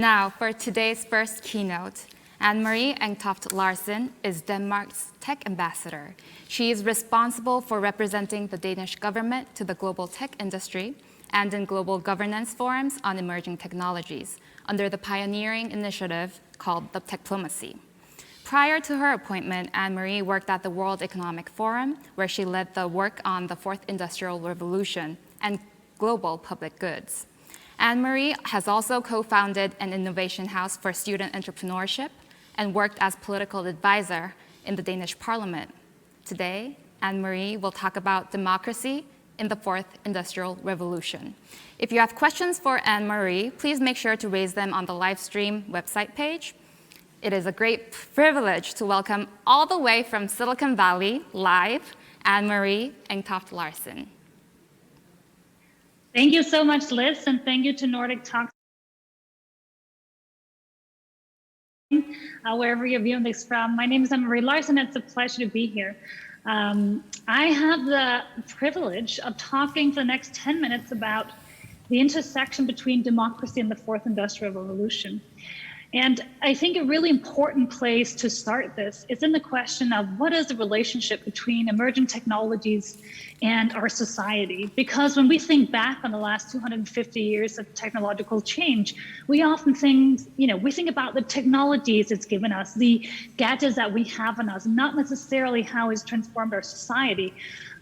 Now, for today's first keynote, Marie Engtoft Larsen is Denmark's tech ambassador. She is responsible for representing the Danish government to the global tech industry and in global governance forums on emerging technologies under the pioneering initiative called the TechPlomacy. Prior to her appointment, Anne-Marie worked at the World Economic Forum, where she led the work on the Fourth Industrial Revolution and global public goods. Anne-Marie has also co-founded an innovation house for student entrepreneurship and worked as political advisor in the Danish Parliament. Today, Anne-Marie will talk about democracy in the Fourth Industrial Revolution. If you have questions for Anne-Marie, please make sure to raise them on the live stream website page. It is a great privilege to welcome all the way from Silicon Valley, live, Anne-Marie Engtoft Larsen. Thank you so much, Liz, and thank you to Nordic Talks. Wherever you're viewing this from. My name is Marie Larsen. It's a pleasure to be here. I have the privilege of talking for the next 10 minutes about the intersection between democracy and the Fourth Industrial Revolution. And I think a really important place to start this is in the question of what is the relationship between emerging technologies and our society? Because when we think back on the last 250 years of technological change, we often think, we think about the technologies it's given us, the gadgets that we have on us, not necessarily how it's transformed our society.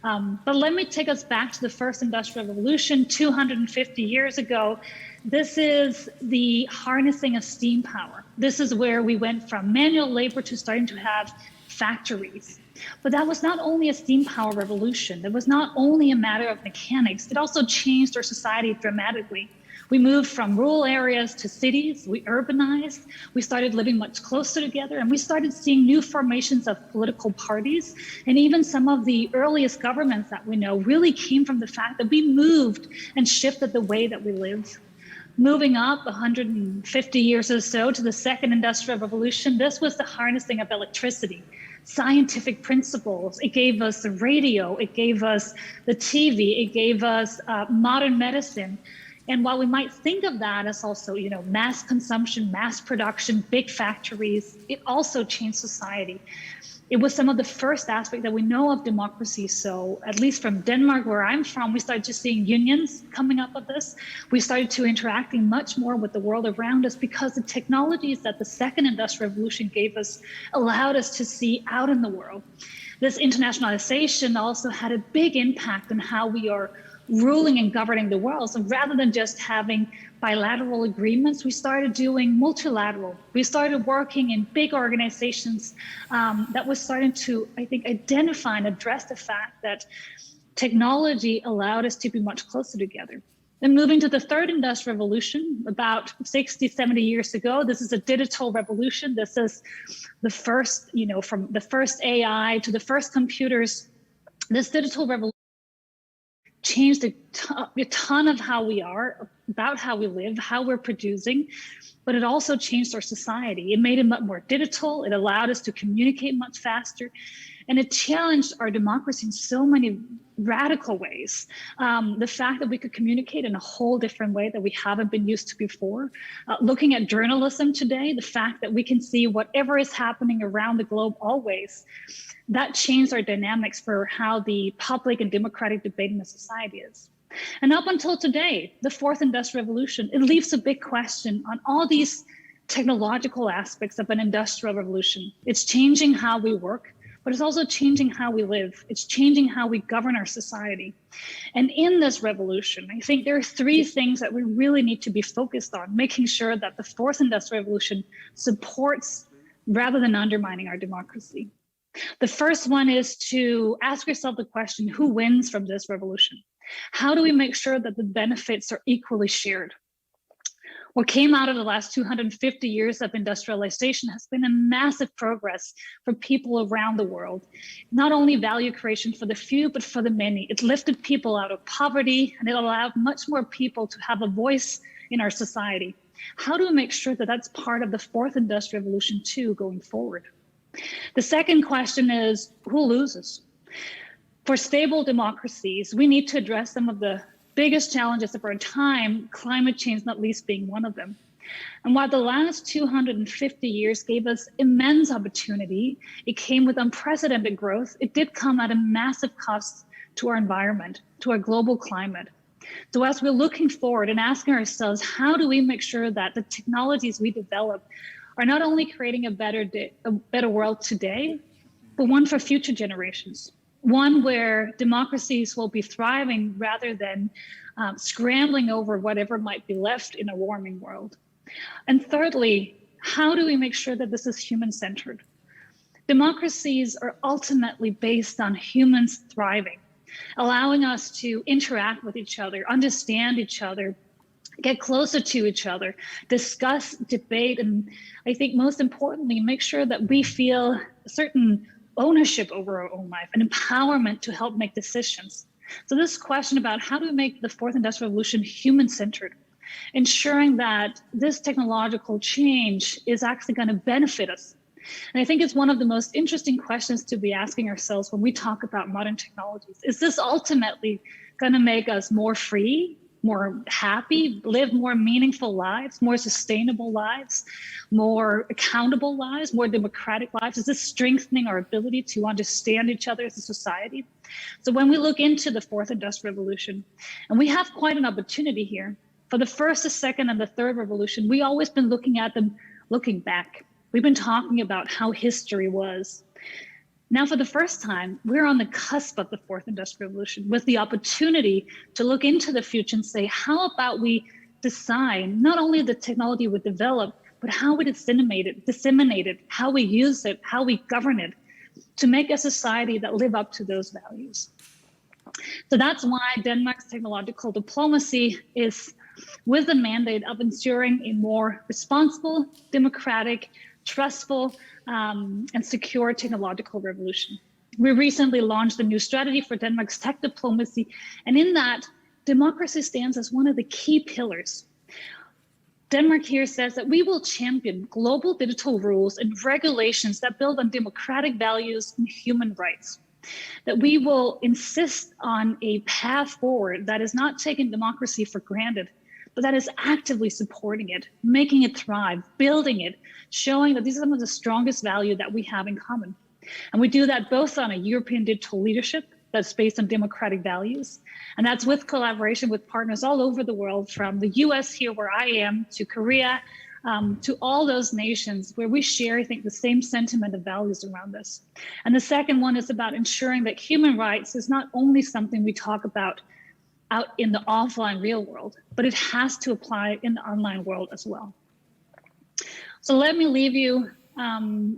But let me take us back to the first industrial revolution 250 years ago. This is the harnessing of steam power. This is where we went from manual labor to starting to have factories. But that was not only a steam power revolution. It was not only a matter of mechanics. It also changed our society dramatically. We moved from rural areas to cities, we urbanized, we started living much closer together, and we started seeing new formations of political parties. And even some of the earliest governments that we know really came from the fact that we moved and shifted the way that we lived. Moving up 150 years or so to the second industrial revolution, this was the harnessing of electricity, scientific principles. It gave us the radio, it gave us the TV, it gave us modern medicine. And while we might think of that as also, mass consumption, mass production, big factories, it also changed society. It was some of the first aspects that we know of democracy. So at least from Denmark, where I'm from, we started just seeing unions coming up of this. We started to interacting much more with the world around us because the technologies that the second industrial revolution gave us allowed us to see out in the world. This internationalization also had a big impact on how we are ruling and governing the world. So rather than just having bilateral agreements, we started doing multilateral. We started working in big organizations that was starting to, I think, identify and address the fact that technology allowed us to be much closer together. Then moving to the third industrial revolution, about 60, 70 years ago, this is a digital revolution. This is the first, from the first AI to the first computers, this digital revolution changed a ton of how we are, about how we live, how we're producing, but it also changed our society. It made it much more digital. It allowed us to communicate much faster, and it challenged our democracy in so many radical ways. The fact that we could communicate in a whole different way that we haven't been used to before. Looking at journalism today, the fact that we can see whatever is happening around the globe always, that changed our dynamics for how the public and democratic debate in the society is. And up until today, the fourth industrial revolution, it leaves a big question on all these technological aspects of an industrial revolution. It's changing how we work, but it's also changing how we live. It's changing how we govern our society. And in this revolution, I think there are three things that we really need to be focused on, making sure that the fourth industrial revolution supports rather than undermining our democracy. The first one is to ask yourself the question, who wins from this revolution? How do we make sure that the benefits are equally shared? What came out of the last 250 years of industrialization has been a massive progress for people around the world. Not only value creation for the few, but for the many. It lifted people out of poverty, and it allowed much more people to have a voice in our society. How do we make sure that that's part of the fourth industrial revolution too going forward? The second question is, who loses? For stable democracies, we need to address some of the biggest challenges of our time, climate change not least being one of them. And while the last 250 years gave us immense opportunity, it came with unprecedented growth. It did come at a massive cost to our environment, to our global climate. So as we're looking forward and asking ourselves, how do we make sure that the technologies we develop are not only creating a better world today, but one for future generations, one where democracies will be thriving rather than scrambling over whatever might be left in a warming world. And thirdly, how do we make sure that this is human-centered? Democracies are ultimately based on humans thriving, allowing us to interact with each other, understand each other, get closer to each other, discuss, debate, and I think most importantly, make sure that we feel a certain ownership over our own life and empowerment to help make decisions. So this question about how do we make the fourth industrial revolution human-centered, ensuring that this technological change is actually going to benefit us. And I think it's one of the most interesting questions to be asking ourselves when we talk about modern technologies. Is this ultimately going to make us more free, more happy, live more meaningful lives, more sustainable lives, more accountable lives, more democratic lives? Is this strengthening our ability to understand each other as a society? So when we look into the fourth industrial revolution, and we have quite an opportunity here, for the first, the second, and the third revolution, we've always been looking at them looking back. We've been talking about how history was. Now, for the first time, we're on the cusp of the fourth industrial revolution with the opportunity to look into the future and say, how about we design not only the technology we develop, but how we disseminate it, how we use it, how we govern it to make a society that live up to those values. So that's why Denmark's technological diplomacy is with the mandate of ensuring a more responsible, democratic, trustful, and secure technological revolution. We recently launched a new strategy for Denmark's tech diplomacy, and in that, democracy stands as one of the key pillars. Denmark here says that we will champion global digital rules and regulations that build on democratic values and human rights. That we will insist on a path forward that is not taking democracy for granted, but that is actively supporting it, making it thrive, building it, showing that these are some of the strongest values that we have in common. And we do that both on a European digital leadership that's based on democratic values, and that's with collaboration with partners all over the world, from the US here where I am, to Korea, to all those nations where we share, I think, the same sentiment of values around this. And the second one is about ensuring that human rights is not only something we talk about out in the offline real world, but it has to apply in the online world as well. So let me leave you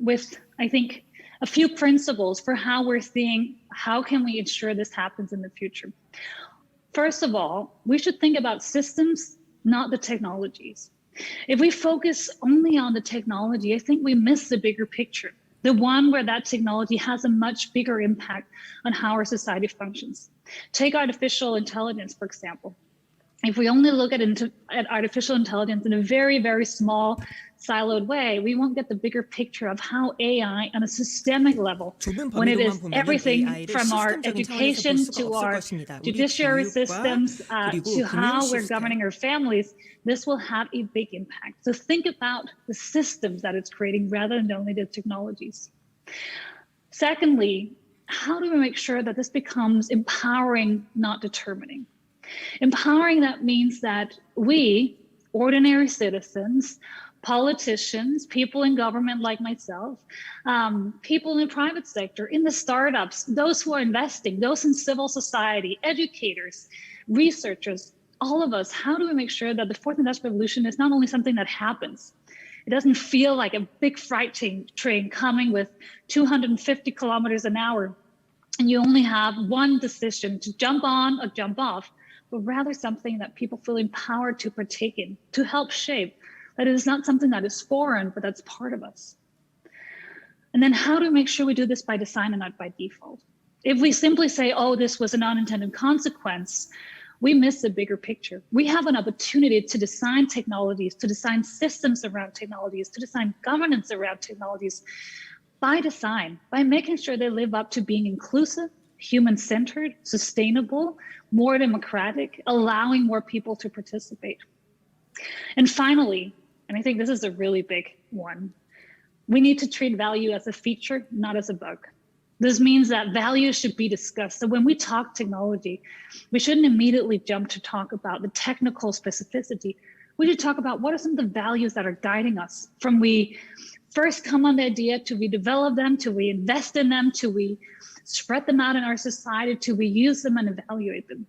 with, I think, a few principles for how we're seeing, how can we ensure this happens in the future? First of all, we should think about systems, not the technologies. If we focus only on the technology, I think we miss the bigger picture, the one where that technology has a much bigger impact on how our society functions. Take artificial intelligence, for example. If we only look at artificial intelligence in a very, very small, siloed way, we won't get the bigger picture of how AI on a systemic level, when it is everything from our education to our judiciary systems to how we're governing our families, this will have a big impact. So think about the systems that it's creating rather than only the technologies. Secondly, how do we make sure that this becomes empowering, not determining? Empowering, that means that we, ordinary citizens, politicians, people in government like myself, people in the private sector, in the startups, those who are investing, those in civil society, educators, researchers, all of us, how do we make sure that the fourth industrial revolution is not only something that happens, it doesn't feel like a big freight train coming with 250 kilometers an hour, and you only have one decision to jump on or jump off, but rather something that people feel empowered to partake in, to help shape, that it is not something that is foreign, but that's part of us. And then how do we make sure we do this by design and not by default? If we simply say, oh, this was an unintended consequence, we miss the bigger picture. We have an opportunity to design technologies, to design systems around technologies, to design governance around technologies by design, by making sure they live up to being inclusive, human-centered, sustainable, more democratic, allowing more people to participate. And finally, And I think this is a really big one. We need to treat value as a feature, not as a bug. This means that values should be discussed. So when we talk technology, we shouldn't immediately jump to talk about the technical specificity. We should talk about what are some of the values that are guiding us from we first come on the idea to we develop them, to we invest in them, to we spread them out in our society, to we use them and evaluate them.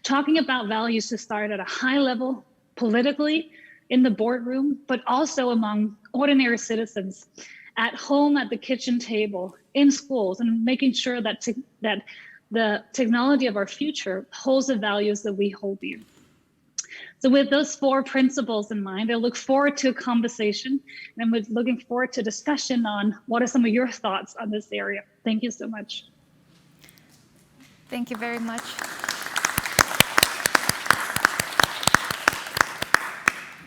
Talking about values should start at a high level politically in the boardroom, but also among ordinary citizens at home, at the kitchen table, in schools, and making sure that the technology of our future holds the values that we hold dear. So with those 4 principles in mind, I look forward to a conversation, and we're looking forward to discussion on what are some of your thoughts on this area. Thank you so much. Thank you very much.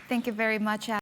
Thank you very much.